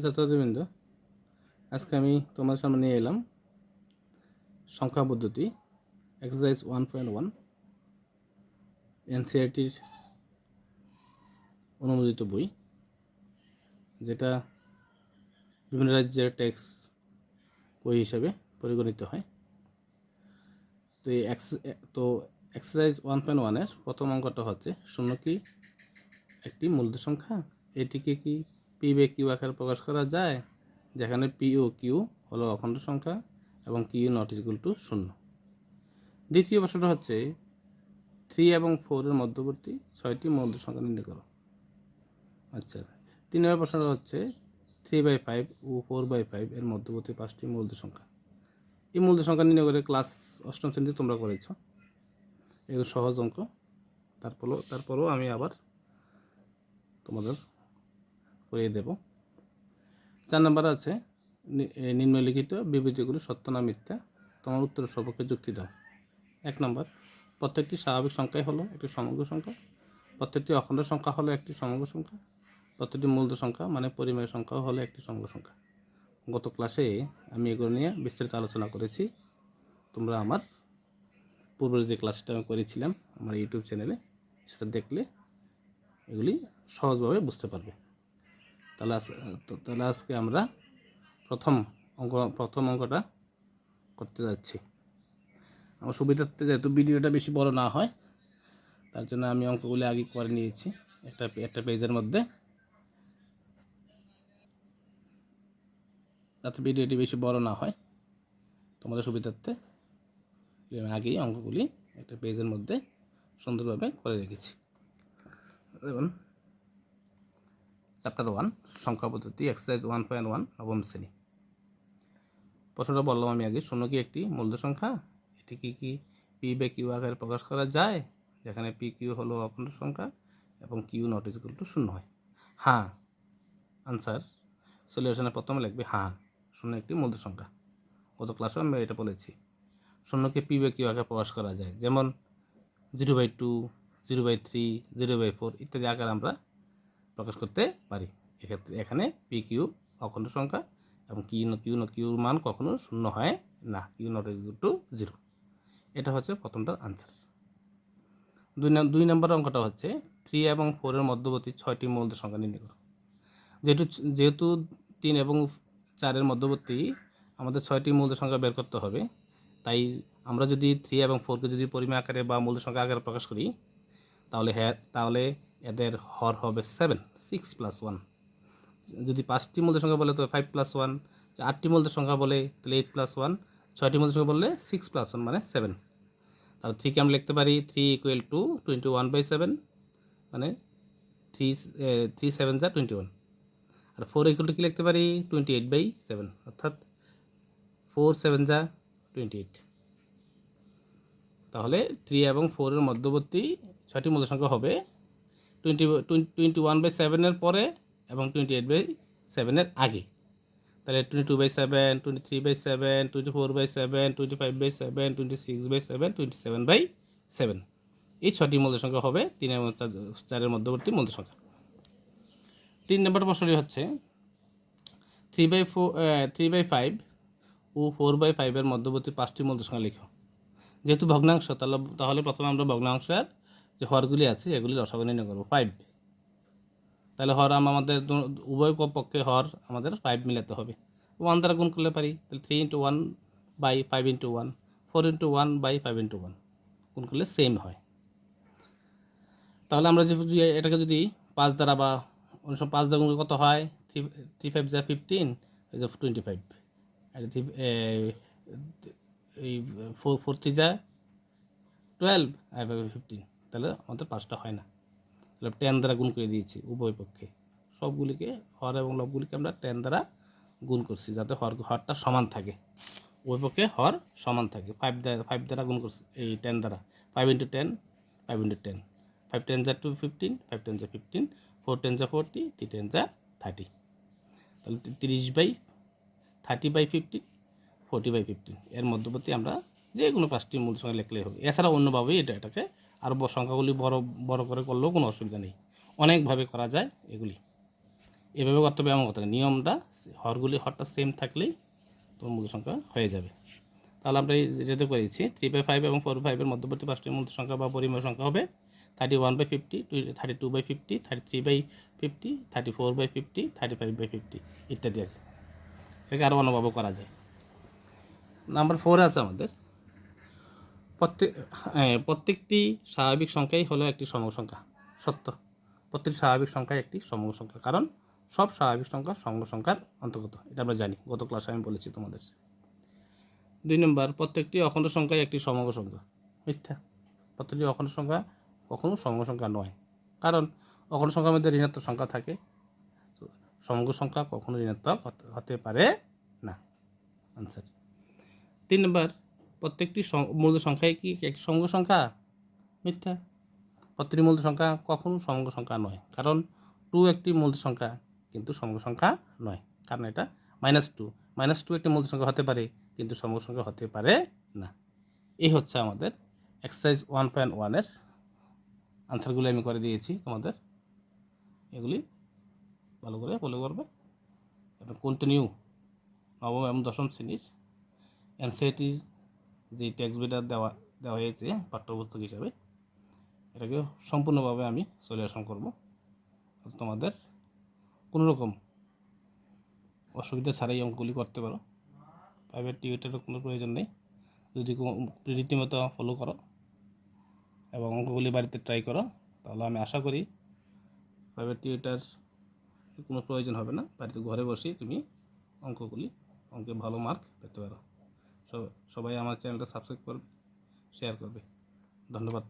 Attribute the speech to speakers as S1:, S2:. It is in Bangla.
S1: ছাত্রবৃন্দ, আজকে আমি তোমার সামনে নিয়ে এলাম সংখ্যা পদ্ধতি এক্সারসাইজ 1.1 এনসিইআরটির অনুমোদিত বই, যেটা বিভিন্ন রাজ্যের টেক্সট বই হিসাবে পরিগণিত হয়। তো এক্সারসাইজ 1.1-এর প্রথম অঙ্কটা হচ্ছে, শূন্য কি একটি মূলদ সংখ্যা? এটিকে কি পি বা কিউ আকারে প্রকাশ করা যায়, যেখানে পি ও কিউ হলো অখণ্ড সংখ্যা এবং কিউ নট ইকুয়াল টু 0। দ্বিতীয় প্রশ্নটা হচ্ছে, 3 এবং 4-এর মধ্যবর্তী 6টি মূলদ সংখ্যা নির্ণয় করো। আচ্ছা, 3 নম্বর প্রশ্নটা হচ্ছে, 3/5 ও 4/5 এর মধ্যবর্তী 5টি মূলদ সংখ্যা। এই মূলদ সংখ্যা নির্ণয় করে ক্লাস 8ম শ্রেণীতে তোমরা করেছ। এগুলো সহজ অঙ্ক। তারপরও আমি আবার তোমাদের করিয়ে দেব। 4 নম্বর আছে, নিম্নলিখিত বিবৃতিগুলি সত্য না মিথ্যা, তোমার উত্তরের সপক্ষে যুক্তি দাও। 1 নম্বর, প্রত্যেকটি স্বাভাবিক সংখ্যাই হলো একটি সমগ্র সংখ্যা, প্রত্যেকটি অখণ্ড সংখ্যা হলো একটি সমগ্র সংখ্যা, প্রত্যেকটি মূলদ সংখ্যা মানে পরিমেয় সংখ্যাও হলো একটি সমগ্র সংখ্যা। গত ক্লাসে আমি এগুলো নিয়ে বিস্তারিত আলোচনা করেছি। তোমরা আমার পূর্বের যে ক্লাসটা আমি করেছিলাম আমার ইউটিউব চ্যানেলে, সেটা দেখলে এগুলি সহজভাবে বুঝতে পারবে। তাহলে আজকে আমরা প্রথম অঙ্কটা করতে যাচ্ছি। আমার সুবিধার্থে যেহেতু ভিডিওটা বেশি বড় না হয়, তার জন্য আমি অঙ্কগুলি আগে করে নিয়েছি একটা পেজের মধ্যে, যাতে ভিডিওটি বেশি বড় না হয়। তোমাদের সুবিধার্থে আমি আগেই অঙ্কগুলি একটা পেজের মধ্যে সুন্দরভাবে করে রেখেছি। যেমন চ্যাপ্টার 1 সংখ্যা পদ্ধতি এক্সারসাইজ 1.1 নবম শ্রেণী। প্রশ্নটা বললাম আমি আগে, শূন্য কি একটি মূলদ সংখ্যা? এটিকে কি পি বা কিউ আকারে প্রকাশ করা যায়, যেখানে পি কিউ হলো অখণ্ড সংখ্যা এবং কিউ নট ইকুয়াল টু 0 হয়? হ্যাঁ। আনসার সলিউশনে প্রথমে লিখবে হ্যাঁ, শূন্য একটি মূলদ সংখ্যা। গত ক্লাসে আমি এটা বলেছি, শূন্যকে পি বা কিউ আকারে প্রকাশ করা যায়, যেমন 0/2, 0/3, 0/4 ইত্যাদি আকারে আমরা প্রকাশ করতে পারি। এক্ষেত্রে এখানে পি কিউ অখণ্ড সংখ্যা এবং কিউর মান কখনো 0 হয় না, কিউ নট ইকুয়াল টু 0। এটা হচ্ছে প্রথমটার আনসার। 2 নম্বর অঙ্কটা হচ্ছে, 3 এবং 4-এর মধ্যবর্তী 6টি মূলদ সংখ্যা নির্ণয় করো। যেহেতু 3 এবং 4-এর মধ্যবর্তী আমাদের 6টি মূলদ সংখ্যা বের করতে হবে, তাই আমরা যদি 3 এবং 4-কে যদি পরিমেয় আকারে বা মূলদ সংখ্যা আকারে প্রকাশ করি, তাহলে এদের হর হবে 7, 6 + 1। যদি 5টি মূলদ সংখ্যা বলে তো 5 + 1, 8টি মূলদ সংখ্যা বলে তাহলে 8 + 1, 6টি মূলদ সংখ্যা বললে 6 + 1 মানে 7। তাহলে 3কে আমরা লিখতে পারি 3 = 21/7, মানে 3 7 যা 21। আর 4 = কি লিখতে পারি 28/7, অর্থাৎ 4 7 যা 28। তাহলে 3 এবং 4-এর মধ্যবর্তী 6টি মূলদ সংখ্যা হবে 21/7-এর পরে এবং 28/7-এর আগে। তাহলে 22/7, 23/7, 24/7, 25/7, 26/7, 27/7, এই 6টি মূলদ সংখ্যা হবে 3 এবং 4-এর মধ্যবর্তী মূলদ সংখ্যা। 3 নম্বর প্রশ্নটি হচ্ছে, 3/5 ও 4/5-এর মধ্যবর্তী 5টি মূলদ সংখ্যা লিখো। যেহেতু ভগ্নাংশ, তাহলে প্রথমে আমরা ভগ্নাংশের যে হরগুলি আছে এগুলি লসাগু নির্ণয় করব। 5, তাহলে হর আমাদের উভয় পক্ষে হর আমাদের 5 মিলাতে হবে। 1 দ্বারা গুণ করলে পারি, তাহলে 3 × 1/5 × 1, 4 × 1/5 × 1 গুণ করলে সেম হয়। তাহলে আমরা এটাকে যদি 5 দ্বারা বা অন্য সময় 5 দ্বারা গুণ কত হয়, 3 5 যা 15, 25, এই 4 3 যা 12, 15, তাহলে আমাদের 5টা হয় না। তাহলে 10 দ্বারা গুণ করে দিয়েছি উভয় পক্ষে, সবগুলিকে হর এবং লবগুলিকে আমরা 10 দ্বারা গুণ করছি, যাতে হরটা সমান থাকে, উভয় পক্ষে হর সমান থাকে। 5 দ্বারা গুণ করছি, এই 10 দ্বারা 5 × 10, 5 × 10, 5 10 যা 15, 5 10 যা 15, 4 10 যা 40, 3 10 যা 30। তাহলে 30/30/15, 40/15 এর মধ্যবর্তী আমরা যে কোনো 5টি মূল সংখ্যা লিখলেই হবে। এছাড়া অন্যভাবেই এটাকে আরও সংখ্যাগুলি বড় করে করলেও কোনো অসুবিধা নেই, অনেকভাবে করা যায় এগুলি। এভাবে করতে হবে এমন কথা না, নিয়মটা হরটা সেম থাকলেই তোমার মূল সংখ্যা হয়ে যাবে। তাহলে আমরা যেটা করেছি 3/5 এবং 4/5 মধ্যবর্তী পাঁচটি মূল সংখ্যা বা পরিমেয় সংখ্যা হবে 31/50, 32/50, 33/50, 34/50, 35/50 ইত্যাদি। এটাকে আরও অন্যভাবে করা যায়। নাম্বার 4 আছে আমাদের প্রত্যেকটি স্বাভাবিক সংখ্যাই হলো একটি সমগ্র সংখ্যা। সত্য, প্রত্যেকটি স্বাভাবিক সংখ্যাই একটি সমগ্র সংখ্যা, কারণ সব স্বাভাবিক সংখ্যা সমগ্র সংখ্যার অন্তর্গত। এটা আমরা জানি, গত ক্লাসে আমি বলেছি তোমাদের। 2 নম্বর, প্রত্যেকটি অখণ্ড সংখ্যাই একটি সমগ্র সংখ্যা। মিথ্যা, প্রত্যেকটি অখণ্ড সংখ্যা কখনো সমগ্র সংখ্যা নয়, কারণ অখণ্ড সংখ্যার মধ্যে ঋণাত্মক সংখ্যা থাকে, সমগ্র সংখ্যা কখনো ঋণাত্মক হতে পারে না। আনসার। 3 নম্বর, প্রত্যেকটি মূল সংখ্যাই কি একটি সমগ্র সংখ্যা? মিথ্যা, প্রত্যেকটি মূল সংখ্যা কখনো সমগ্র সংখ্যা নয়, কারণ 2 একটি মূল সংখ্যা কিন্তু সমগ্র সংখ্যা নয়, কারণ এটা -2 একটি মূল সংখ্যা হতে পারে কিন্তু সমগ্র সংখ্যা হতে পারে না। এই হচ্ছে আমাদের এক্সারসাইজ 1.1 এর আনসারগুলি আমি করে দিয়েছি তোমাদের। এগুলি ভালো করে ফলো করবে এবং কন্টিনিউ নবম এবং দশম শ্রেণীর এনসিইআরটির যে টেক্সট বইটা দেওয়া হয়েছে পাঠ্যপুস্তক হিসাবে, এটাকে সম্পূর্ণভাবে আমি সলিউশন করব। তোমাদের কোনো রকম অসুবিধা ছাড়াই অঙ্কগুলি করতে পারো, প্রাইভেট টিউটরের কোনো প্রয়োজন নেই। যদি রীতিমতো ফলো করো এবং অঙ্কগুলি বাড়িতে ট্রাই করো, তাহলে আমি আশা করি প্রাইভেট টিউটর কোনো প্রয়োজন হবে না, বাড়িতে ঘরে বসেই তুমি অঙ্কে ভালো মার্ক পেতে পারো। সবাই আমার চ্যানেলটা সাবস্ক্রাইব করবে, শেয়ার করবে। ধন্যবাদ।